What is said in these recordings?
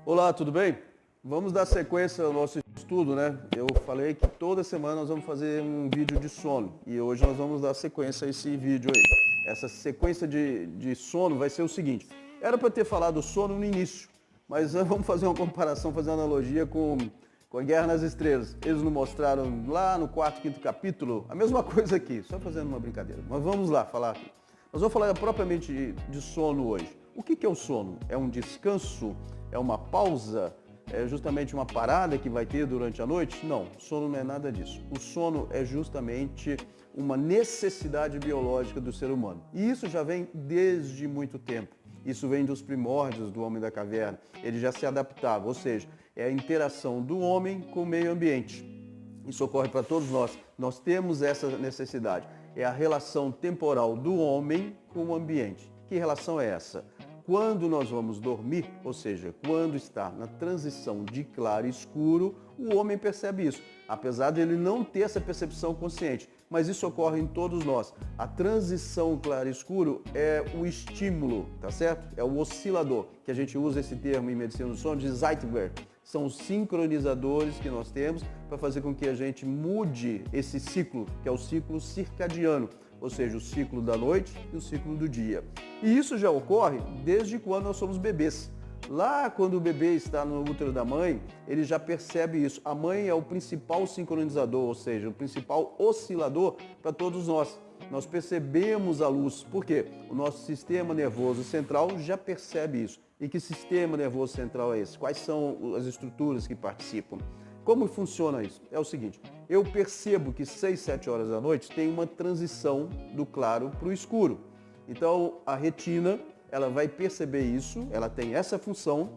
Olá, tudo bem? Vamos dar sequência ao nosso estudo, né? Eu falei que toda semana nós vamos fazer um vídeo de sono e hoje nós vamos dar sequência a esse vídeo aí. Essa sequência de sono vai ser o seguinte: era para ter falado sono no início, mas vamos fazer uma comparação, fazer uma analogia com a Guerra nas Estrelas. Eles nos mostraram lá no quarto, quinto capítulo a mesma coisa aqui, só fazendo uma brincadeira. Mas vamos lá falar aqui. Nós vamos falar propriamente de sono hoje. O que é o sono? É um descanso? É uma pausa? É justamente uma parada que vai ter durante a noite? Não, sono não é nada disso. O sono é justamente uma necessidade biológica do ser humano. E isso já vem desde muito tempo. Isso vem dos primórdios do homem da caverna. Ele já se adaptava, ou seja, é a interação do homem com o meio ambiente. Isso ocorre para todos nós. Nós temos essa necessidade. É a relação temporal do homem com o ambiente. Que relação é essa? Quando nós vamos dormir, ou seja, quando está na transição de claro e escuro, o homem percebe isso, apesar de ele não ter essa percepção consciente. Mas isso ocorre em todos nós. A transição claro e escuro é o estímulo, tá certo? É o oscilador, que a gente usa esse termo em medicina do sono de Zeitgeber. São os sincronizadores que nós temos para fazer com que a gente mude esse ciclo, que é o ciclo circadiano, ou seja, o ciclo da noite e o ciclo do dia. E isso já ocorre desde quando nós somos bebês. Lá quando o bebê está no útero da mãe, ele já percebe isso. A mãe é o principal sincronizador, ou seja, o principal oscilador para todos nós. Nós percebemos a luz. Por quê? O nosso sistema nervoso central já percebe isso. E que sistema nervoso central é esse? Quais são as estruturas que participam? Como funciona isso? É o seguinte, eu percebo que 6, 7 horas da noite tem uma transição do claro para o escuro. Então, a retina, ela vai perceber isso, ela tem essa função,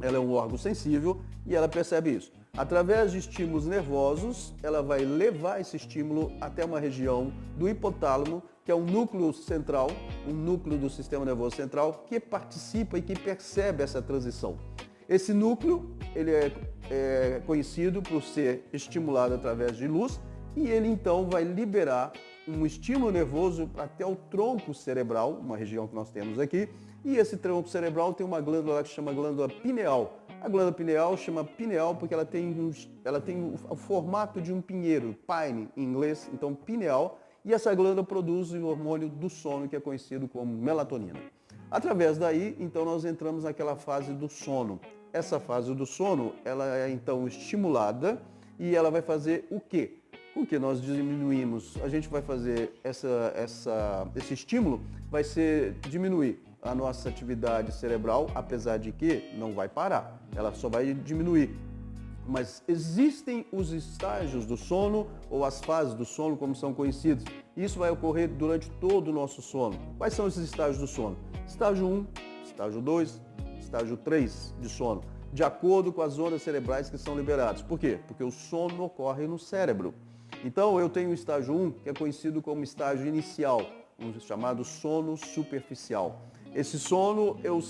ela é um órgão sensível e ela percebe isso. Através de estímulos nervosos, ela vai levar esse estímulo até uma região do hipotálamo, que é um núcleo central, um núcleo do sistema nervoso central, que participa e que percebe essa transição. Esse núcleo, ele é conhecido por ser estimulado através de luz e ele então vai liberar um estímulo nervoso até o tronco cerebral, uma região que nós temos aqui, e esse tronco cerebral tem uma glândula que chama glândula pineal. A glândula pineal chama pineal porque ela tem o formato de um pinheiro, pine em inglês, então pineal, e essa glândula produz o hormônio do sono que é conhecido como melatonina. Através daí, então, nós entramos naquela fase do sono. Essa fase do sono, ela é então estimulada e ela vai fazer o quê? Com que nós diminuímos, a gente vai fazer esse estímulo, vai ser diminuir a nossa atividade cerebral, apesar de que não vai parar, ela só vai diminuir. Mas existem os estágios do sono, ou as fases do sono, como são conhecidos. Isso vai ocorrer durante todo o nosso sono. Quais são esses estágios do sono? Estágio 1, estágio 2, estágio 3 de sono, de acordo com as ondas cerebrais que são liberadas. Por quê? Porque o sono ocorre no cérebro. Então eu tenho o estágio 1, que é conhecido como estágio inicial, chamado sono superficial. Esse sono, eu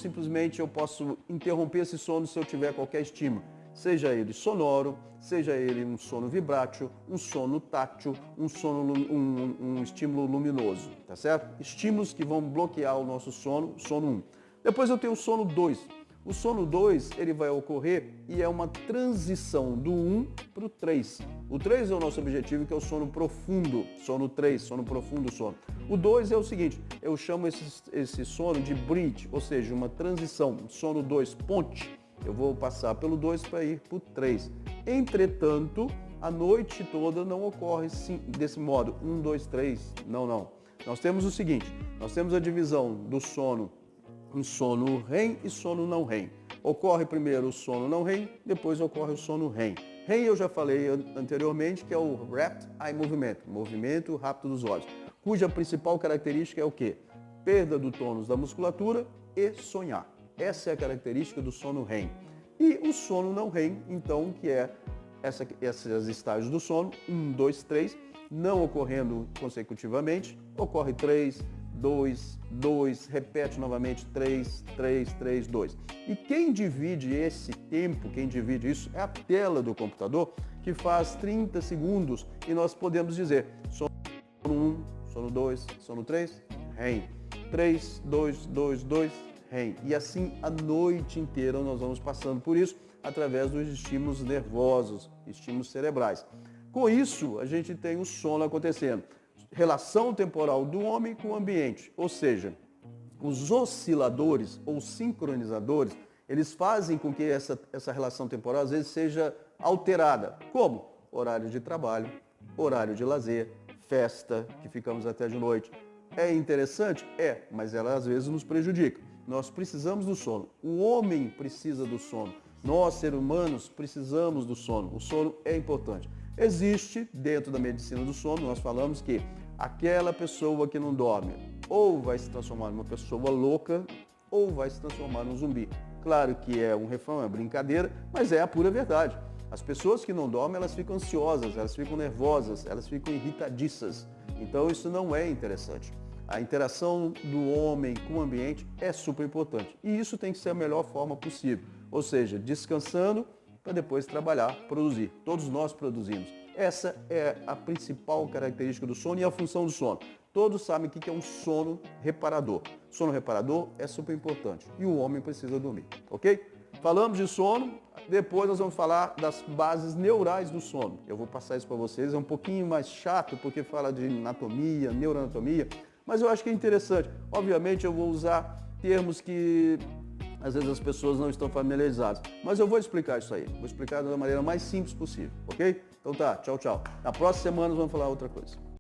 posso interromper esse sono se eu tiver qualquer estímulo. Seja ele sonoro, seja ele um sono vibrátil, um sono tátil, um estímulo luminoso, tá certo? Estímulos que vão bloquear o nosso sono, sono 1. Depois eu tenho o sono 2. O sono 2, ele vai ocorrer e é uma transição do 1 para o 3. O 3 é o nosso objetivo, que é o sono profundo, sono 3, sono profundo, sono. O 2 é o seguinte, eu chamo esse sono de bridge, ou seja, uma transição, sono 2, ponte. Eu vou passar pelo 2 para ir para o 3. Entretanto, a noite toda não ocorre desse modo, 1, 2, 3, não. Nós temos o seguinte, nós temos a divisão do sono em sono REM e sono não REM. Ocorre primeiro o sono não REM, depois ocorre o sono REM. REM eu já falei anteriormente, que é o Rapid Eye Movement, movimento rápido dos olhos, cuja principal característica é o quê? Perda do tônus da musculatura e sonhar. Essa é a característica do sono REM. E o sono não REM, então, que é esses estágios do sono, 1, 2, 3, não ocorrendo consecutivamente, ocorre 3, 2, 2, repete novamente 3, 3, 3, 2. E quem divide esse tempo, quem divide isso, é a tela do computador, que faz 30 segundos e nós podemos dizer sono 1, sono 2, sono 3, REM. 3, 2, 2, 2, REM. E assim a noite inteira nós vamos passando por isso através dos estímulos nervosos, estímulos cerebrais. Com isso, a gente tem o sono acontecendo. Relação temporal do homem com o ambiente, ou seja, os osciladores ou sincronizadores, eles fazem com que essa relação temporal às vezes seja alterada. Como? Horário de trabalho, horário de lazer, festa, que ficamos até de noite. É interessante? É, mas ela às vezes nos prejudica. Nós precisamos do sono. O homem precisa do sono. Nós, seres humanos, precisamos do sono. O sono é importante. Existe, dentro da medicina do sono, nós falamos que aquela pessoa que não dorme ou vai se transformar numa pessoa louca ou vai se transformar num zumbi. Claro que é um refrão, é uma brincadeira, mas é a pura verdade. As pessoas que não dormem, elas ficam ansiosas, elas ficam nervosas, elas ficam irritadiças. Então isso não é interessante. A interação do homem com o ambiente é super importante. E isso tem que ser a melhor forma possível. Ou seja, descansando para depois trabalhar, produzir. Todos nós produzimos. Essa é a principal característica do sono e a função do sono. Todos sabem o que é um sono reparador. Sono reparador é super importante e o homem precisa dormir, ok? Falamos de sono, depois nós vamos falar das bases neurais do sono. Eu vou passar isso para vocês, é um pouquinho mais chato porque fala de anatomia, neuroanatomia, mas eu acho que é interessante. Obviamente eu vou usar termos que às vezes as pessoas não estão familiarizadas, mas eu vou explicar isso aí. Vou explicar da maneira mais simples possível, ok? Então tá, tchau, tchau. Na próxima semana nós vamos falar outra coisa.